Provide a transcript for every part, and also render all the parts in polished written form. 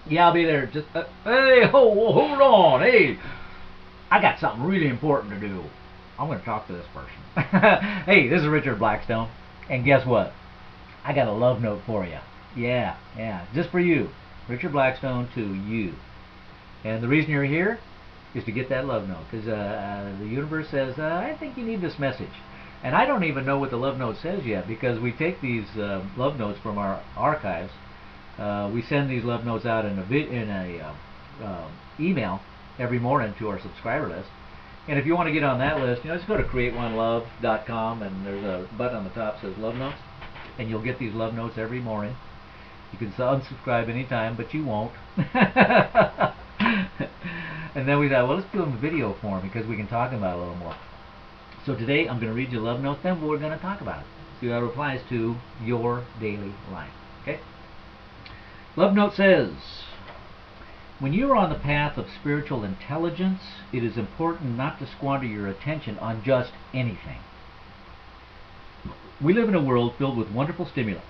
Yeah, I'll be there. Just hey, hold on. Hey, I got something really important to do. I'm going to talk to this person. Hey, this is Richard Blackstone, and guess what? I got a love note for you. Yeah, yeah, just for you, Richard Blackstone to you. And the reason you're here is to get that love note, because the universe says, I think you need this message. And I don't even know what the love note says yet, because we take these love notes from our archives. We send these love notes out in a email every morning to our subscriber list. And if you want to get on that list, just go to createonelove.com, and there's a button on the top that says love notes, and you'll get these love notes every morning. You can unsubscribe anytime, but you won't. And then we thought, well, let's do a video form because we can talk about it a little more. So today I'm going to read you love notes, then we're going to talk about it. See how it applies to your daily life. Okay? Love note says, when you are on the path of spiritual intelligence, it is important not to squander your attention on just anything. We live in a world filled with wonderful stimuli.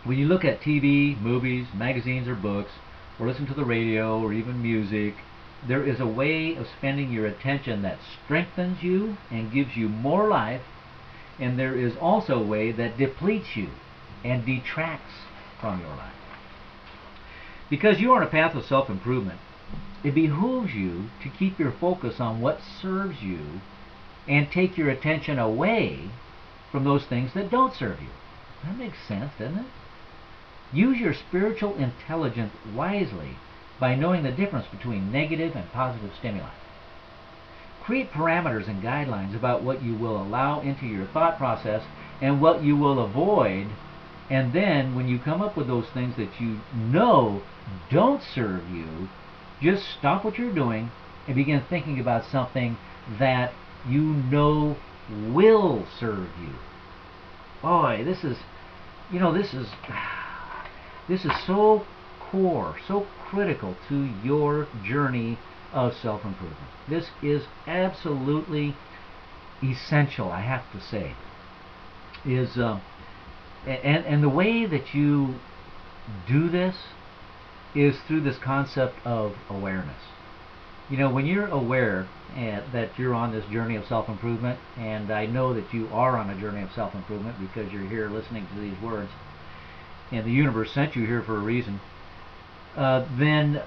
When you look at TV, movies, magazines, or books, or listen to the radio, or even music, there is a way of spending your attention that strengthens you and gives you more life, and there is also a way that depletes you and detracts from your life. Because you are on a path of self-improvement, it behooves you to keep your focus on what serves you and take your attention away from those things that don't serve you. That makes sense, doesn't it? Use your spiritual intelligence wisely by knowing the difference between negative and positive stimuli. Create parameters and guidelines about what you will allow into your thought process and what you will avoid, and then when you come up with those things that you know don't serve you, just stop what you're doing and begin thinking about something that you know will serve you. Boy, this is so core, so critical to your journey of self-improvement. This is absolutely essential, I have to say. And the way that you do this is through this concept of awareness. When you're aware that you're on this journey of self-improvement, and I know that you are on a journey of self-improvement because you're here listening to these words, and the universe sent you here for a reason, then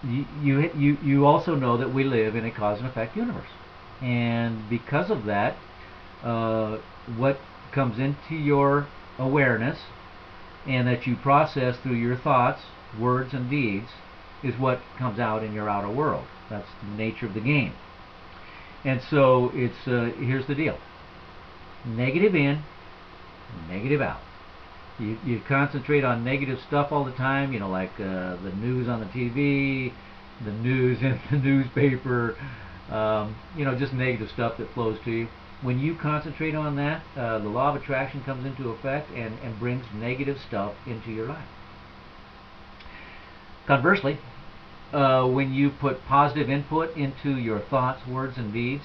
you also know that we live in a cause and effect universe, and because of that, what comes into your awareness and that you process through your thoughts, words, and deeds is what comes out in your outer world. That's the nature of the game. And so here's the deal: negative in, negative out. You concentrate on negative stuff all the time, like the news on the TV, the news in the newspaper, just negative stuff that flows to you. When you concentrate on that, the law of attraction comes into effect and brings negative stuff into your life. Conversely, when you put positive input into your thoughts, words, and deeds,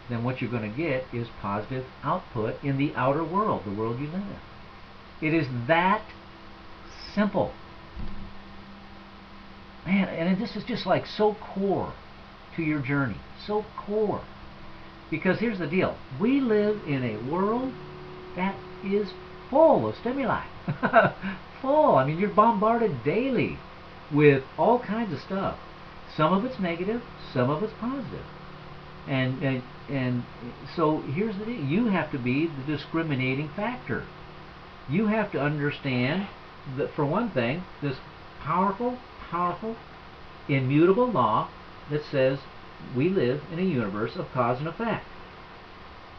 then what you're going to get is positive output in the outer world, the world you live in. It is that simple. Man, and this is just like so core to your journey. So core. Because here's the deal. We live in a world that is full of stimuli. Full. I mean, you're bombarded daily with all kinds of stuff. Some of it's negative, some of it's positive. And so here's the deal. You have to be the discriminating factor. You have to understand that, for one thing, this powerful, immutable law that says we live in a universe of cause and effect.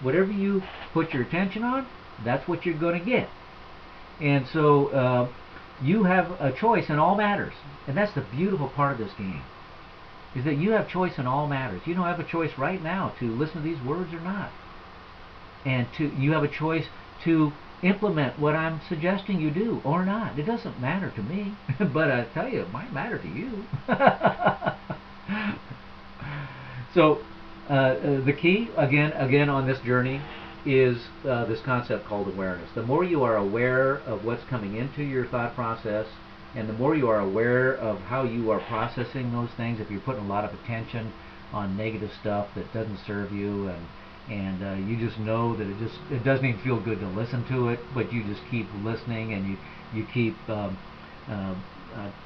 Whatever you put your attention on, that's what you're going to get. And so you have a choice in all matters. And that's the beautiful part of this game, is that you have choice in all matters. You don't have a choice right now to listen to these words or not. And you have a choice to implement what I'm suggesting you do or not. It doesn't matter to me, but I tell you, it might matter to you. So the key, again on this journey, is this concept called awareness. The more you are aware of what's coming into your thought process, And the more you are aware of how you are processing those things, if you're putting a lot of attention on negative stuff that doesn't serve you, and you just know that it doesn't even feel good to listen to it, but you just keep listening, and you keep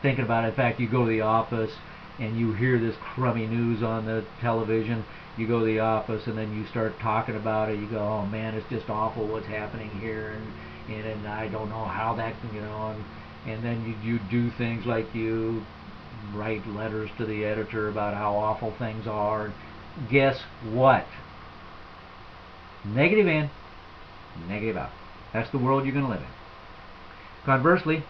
thinking about it. In fact, you go to the office and you hear this crummy news on the television. You go to the office and then you start talking about it. You go, oh man, it's just awful what's happening here, and I don't know how that, and then you do things like you write letters to the editor about how awful things are. Guess what? Negative in, negative out. That's the world you're going to live in. Conversely,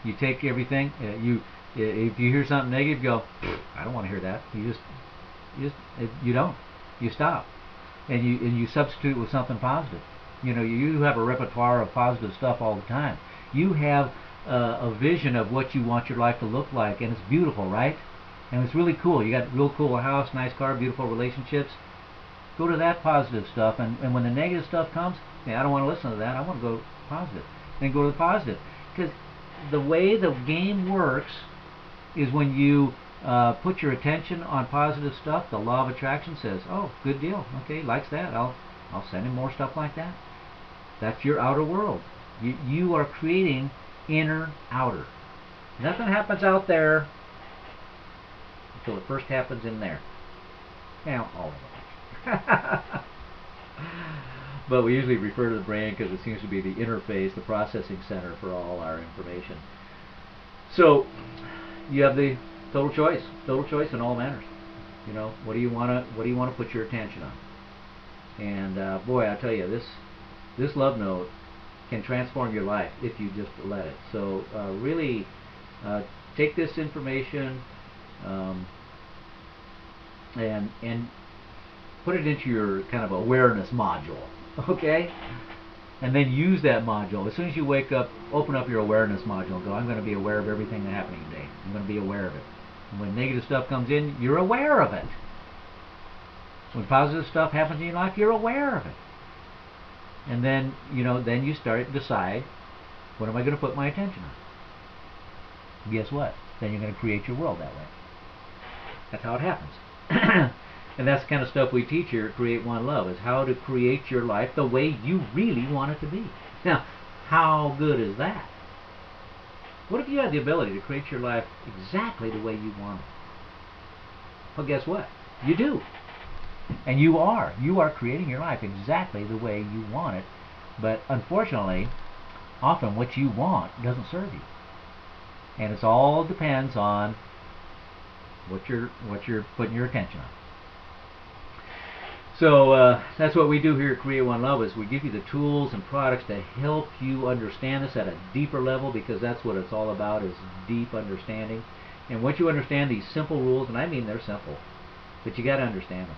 you take everything, if you hear something negative, you go, I don't want to hear that. You don't. You stop, and you substitute with something positive. You have a repertoire of positive stuff all the time. You have a vision of what you want your life to look like, and it's beautiful, right? And it's really cool. You got a real cool house, nice car, beautiful relationships. Go to that positive stuff, and when the negative stuff comes, I don't want to listen to that. I want to go positive. Then go to the positive, because the way the game works is when you put your attention on positive stuff, the law of attraction says, oh, good deal. Okay, likes that. I'll send him more stuff like that. That's your outer world. You are creating inner outer. Nothing happens out there until it first happens in there. All of it. But we usually refer to the brain because it seems to be the interface, the processing center for all our information. So you have the total choice in all manners. What do you want to put your attention on? And boy, I tell you, this love note can transform your life if you just let it. So really take this information and put it into your kind of awareness module, okay? And then use that module. As soon as you wake up, open up your awareness module and go, I'm going to be aware of everything that's happening today. I'm going to be aware of it. And when negative stuff comes in, you're aware of it. When positive stuff happens in your life, you're aware of it. And then, then you start to decide, what am I going to put my attention on? Guess what? Then you're going to create your world that way. That's how it happens. And that's the kind of stuff we teach here at Create One Love, is how to create your life the way you really want it to be. Now, how good is that? What if you had the ability to create your life exactly the way you want it? Well, guess what? You do. And you are creating your life exactly the way you want it. But unfortunately, often what you want doesn't serve you. And it all depends on what you're putting your attention on. So that's what we do here at Create One Love, is we give you the tools and products to help you understand this at a deeper level, because that's what it's all about, is deep understanding. And once you understand these simple rules, and I mean they're simple, but you got to understand them,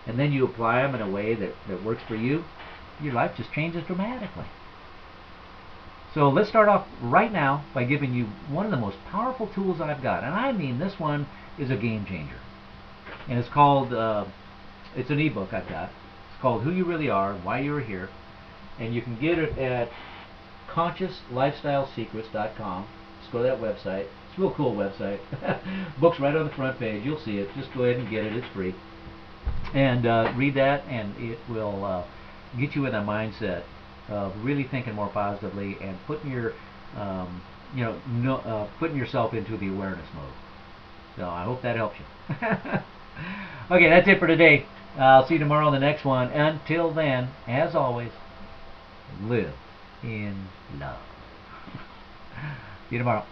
and then you apply them in a way that works for you, your life just changes dramatically. So let's start off right now by giving you one of the most powerful tools I've got, and I mean this one is a game changer. And it's called, it's an ebook I've got. It's called Who You Really Are, Why You Are Here, and you can get it at ConsciousLifestyleSecrets.com. Just go to that website. It's a real cool website. Book's right on the front page. You'll see it. Just go ahead and get it. It's free. And read that, and it will get you in a mindset of really thinking more positively and putting your, putting yourself into the awareness mode. So I hope that helps you. Okay, that's it for today. I'll see you tomorrow on the next one. Until then, as always, live in love. See you tomorrow.